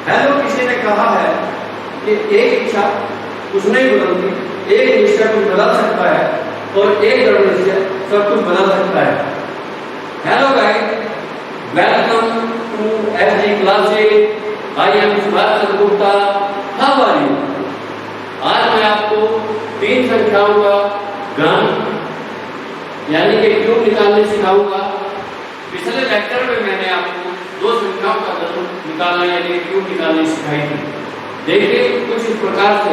Hello किसी ने कहा है कि एक इच्छा कुछ नहीं बदलती, एक निश्चय कुछ बदल सकता है और एक दृढ़ निश्चय सब कुछ बदल सकता है। Hello guys, welcome to SG classes. I am Subhash Chandra Gupta. How are you? आज मैं आपको 3 संख्याओं का घन यानी कि क्यूब निकालने सिखाऊंगा। पिछले लेक्चर में मैंने आपको 2 संख्याओं का घन निकालना यानी क्यूब निकालने सिखाई थी। देखिए कुछ इस प्रकार से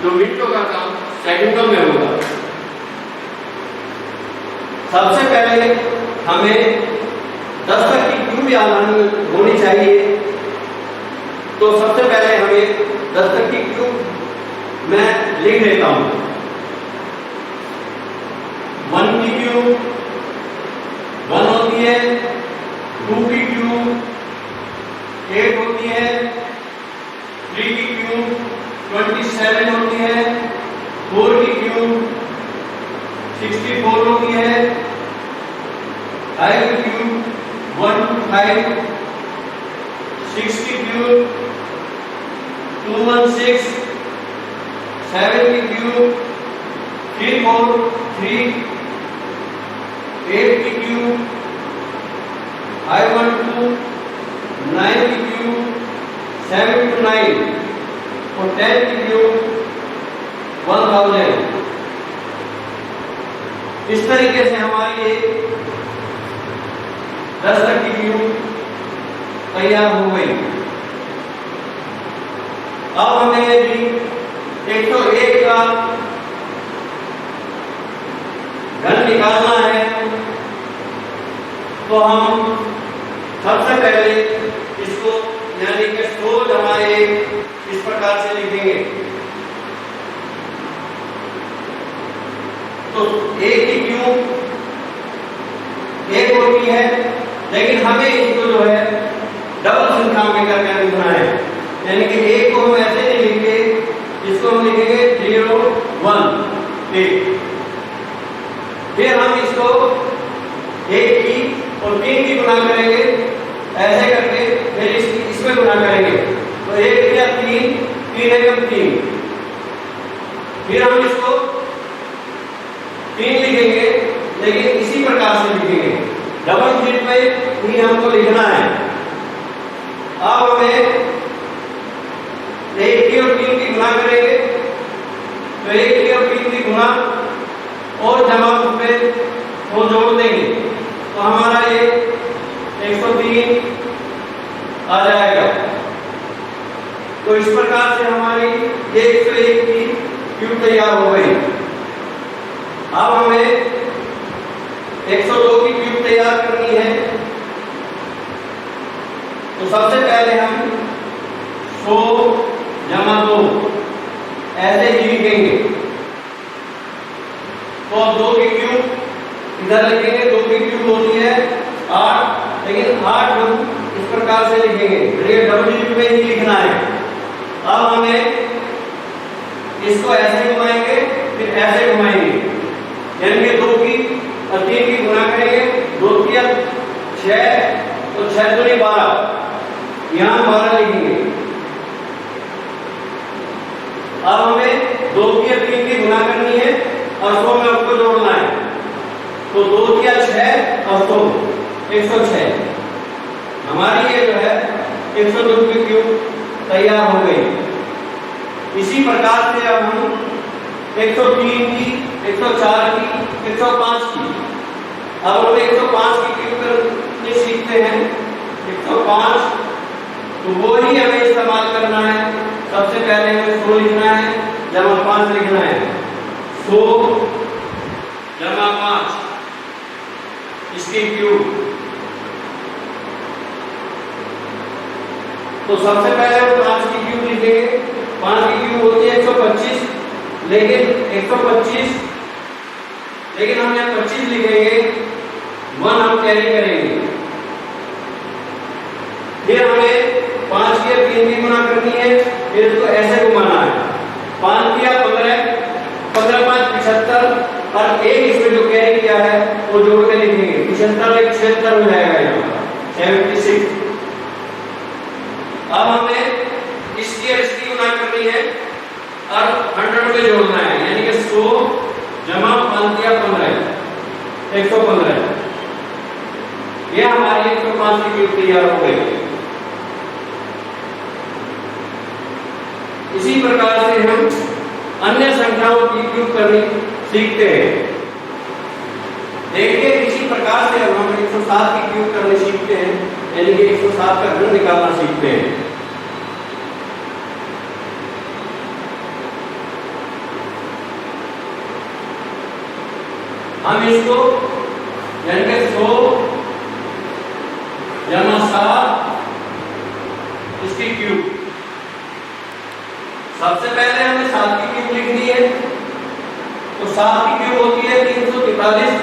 जो मिनटों का काम सेकंडों में होगा। सबसे पहले हमें 10 तक की क्यूब याद होनी चाहिए। तो सबसे पहले हमें 10 तक की क्यूब मैं लिख लेता हूं। 1 की क्यूब 1 होती है, 2 की क्यूब 8 होती है, 3 की क्यूब 27 होती है, 4 की क्यूब 64 होती है, 5 की क्यूब 125, 6 की क्यूब 216, 7 की क्यूब 343, 8 की क्यूब 512, 9 की क्यूब 729 और 10 की क्यूब 1000। इस तरीके से हमारी 10 तक की क्यूब तैयार हो गई। अब हमें यदि 101 का घन निकालना है तो हम सबसे पहले इसको यानी कि सोच हमारे इस प्रकार से लिखेंगे। तो 1 की क्यूब 1 होती है, लेकिन हमें इसको जो है डबल संख्या में करके लिखना है। यानी कि 1 को हम ऐसे नहीं लिखेंगे, इसको हम लिखेंगे 0 1 1। फिर हम इसको 1 की और 3 की गुणा करेंगे, ऐसे करके फिर इसमें गुणा करेंगे। तो 1 या 3, 3 एकम 3। फिर हम इसको 3 लिखेंगे, लेकिन इसी प्रकार से लिखेंगे, डबल शीट पे ही हमको लिखना है। अब हमें 1 की और 3 की गुणा करेंगे, तो 1 की और 3 की गुणा और जमा उसमें वो जोड़ देंगे, तो हमारा ये 103 आ जाएगा। तो इस प्रकार से हमारी 101 की क्यूब तैयार हो गई। अब हमें 102 की क्यूब तैयार करनी है। तो सबसे पहले हम 100 जमा 2 ऐसे ही लिखेंगे। तो अब 2 की क्यूब इधर लिखेंगे। 2 की क्यूब होती है 8, लेकिन 8 हम इस प्रकार से लिखेंगे, ये डबल शीट में ही लिखना है। अब हमें इसको ऐसे घुमाएंगे, फिर ऐसे घुमाएंगे, यानी कि 2 की और 3 की गुणा करेंगे। 2 की 6 तो 6 दूनी 12, यहां 12 लिखेंगे। अब हमें 2 की और 3 की गुणा करनी है और 100 में उसको जोड़ना है। तो 2 की 6 और 100 106। हमारी ये जो है 102 की क्यूब तैयार हो गई। इसी प्रकार से अब हम 103 की, 104 की, 105 की, अब हम 105 की क्यूब करने सीखते हैं। 105 तो वो ही हमें इस्तेमाल करना है। सबसे पहले हमें 100 लिखना है, जमा 5 लिखना है। 100 जमा 5 इसकी क्यूब। तो सबसे पहले हम 5 की क्यूब लिखेंगे। 5 की क्यूब होती है 125, लेकिन हम यहाँ 25 लिखेंगे, 1 हम कैरी करेंगे। फिर हमें 5 की 3 की गुणा करनी है, फिर इसको ऐसे घुमाना है। 5 किया 15, 15 5 75 और 1 इसमें जो कैरी किया है वो जोड़ के लिखेंगे। 75 76 हो जाएगा यहाँ 76। अब हमें इसकी और इसकी गुना करनी है और 100 में जोड़ना है, यानी कि 100 जमा 5 या 15, 115। ये हमारी 105 की क्यूब तैयार हो गई। इसी प्रकार से हम अन्य संख्याओं की क्यूब करनी सीखते हैं। देखिए इसी प्रकार से अब हम 107 की क्यूब करनी सीखते हैं, यानी कि 107 का घन निकालना सीखते हैं। हम इसको यानी कि 100 जमा 7 इसकी क्यूब, सबसे पहले हमें 7 की क्यूब लिखनी है। तो 7 की क्यूब होती है 343,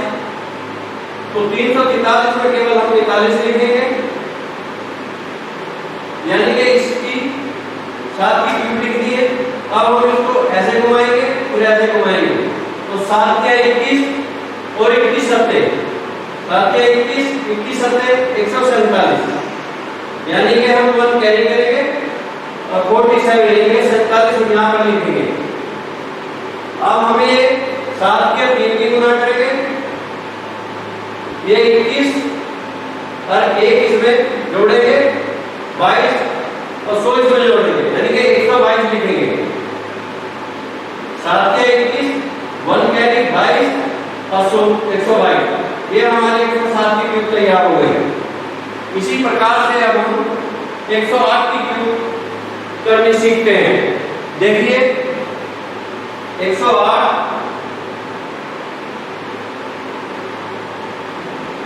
तो 343 में केवल हम 43 लिखेंगे, यानी कि इसकी 7 की क्यूब लिख दी है। अब हम इसको ऐसे घुमाएंगे और ऐसे घुमाएंगे, तो 7 क्या 21 और 21 सत्ते, 7 क्या 21, 21 सत्ते 147, यानी कि हम 1 कैरी करेंगे और 47 लेंगे, 47 यहाँ पर लिखेंगे। अब हमें ये 7 के 3 की गुना करेंगे, ये 21 और 1 इसमें जोड़ेंगे 22 और 100 इसमें जोड़ेंगे, यानी कि 122 लिखेंगे। 7 के 21, 1 कैरी 22 और 122, ये हमारी 107 की क्यूब तैयार हो गई। इसी प्रकार से अब हम 108 की क्यूब करनी सीखते हैं। देखिए 108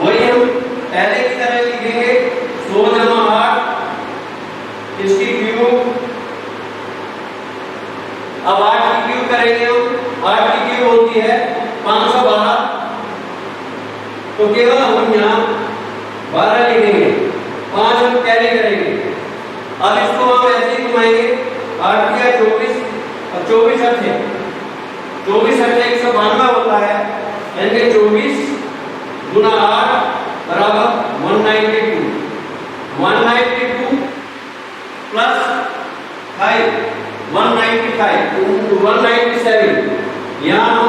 वही हम पहले की तरह लिखेंगे, 100 जमा 8 इसकी क्यूब। अब 8 की क्यूब करेंगे हम, 8 की क्यूब होती है 512, तो केवल हम यहाँ 12 लिखेंगे, 5 हम कैरी करेंगे। अब इसको हम ऐसे ही घुमाएंगे, 8 या 24 और 24 अच्छे 192 होता है, यानी कि 24 गुना 8 बराबर 192 प्लस 5 195 197, यहाँ हम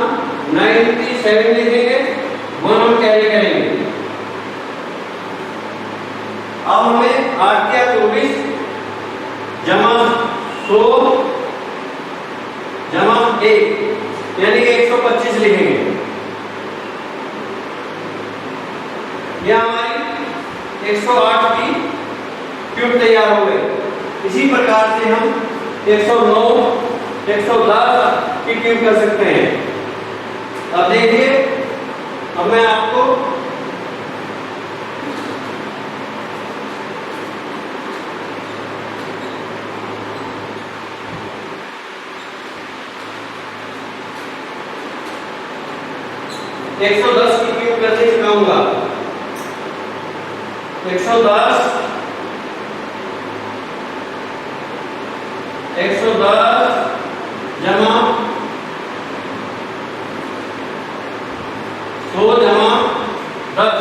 97 लिखेंगे, 1 हम कैरी करेंगे। अब हमें 8 या 24 जमा 100 जमा 1, यानी कि 125 लिखेंगे। यह हमारी 108 की क्यूब तैयार हो गई। इसी प्रकार से हम 109 110 की क्यूब कर सकते हैं। अब देखिए, अब मैं आपको एक 110 की क्यूब कैसे सिखाऊंगा। 110 जमा 100 जमा 10।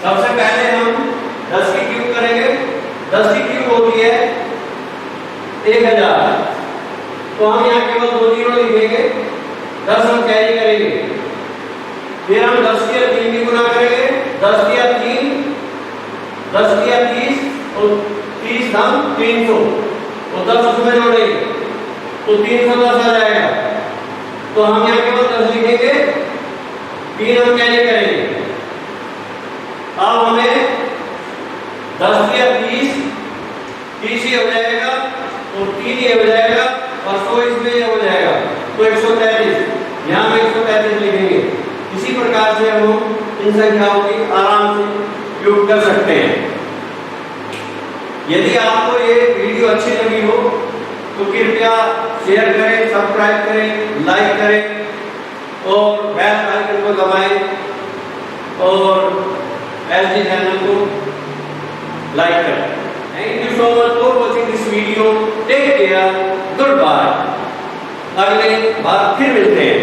सबसे पहले हम 10 की क्यूब करेंगे। 10 की क्यूब होती है 1000, तो हम यहाँ केवल 2 जीरो लिखेंगे, 10 हम कैरी करेंगे। फिर हम 10 की 3 की गुना करेंगे, 10 की 3 10 की 30 और 30 हम 300 और 10 उसमें जोड़ेंगे तो 310 आ जाएगा। तो हम यहाँ केवल 10 लिखेंगे, 3 हम कैरी करेंगे। अब हमें 10 की 30 ही हो जाएगा और 3 ही हो जाएगा और 100 इसमें हो जाएगा, तो 133, यहाँ में 133 लिखेंगे। इसी प्रकार से हम इन संख्याओं की आराम से उपयोग कर सकते हैं। यदि आपको ये वीडियो अच्छी लगी हो तो कृपया शेयर करें, सब्सक्राइब करें, लाइक करें और बेल आइकन को दबाएं और एसडी चैनल को लाइक करें। Thank you so much for watching this video. Take care. Goodbye. अगले बार फिर मिलते हैं।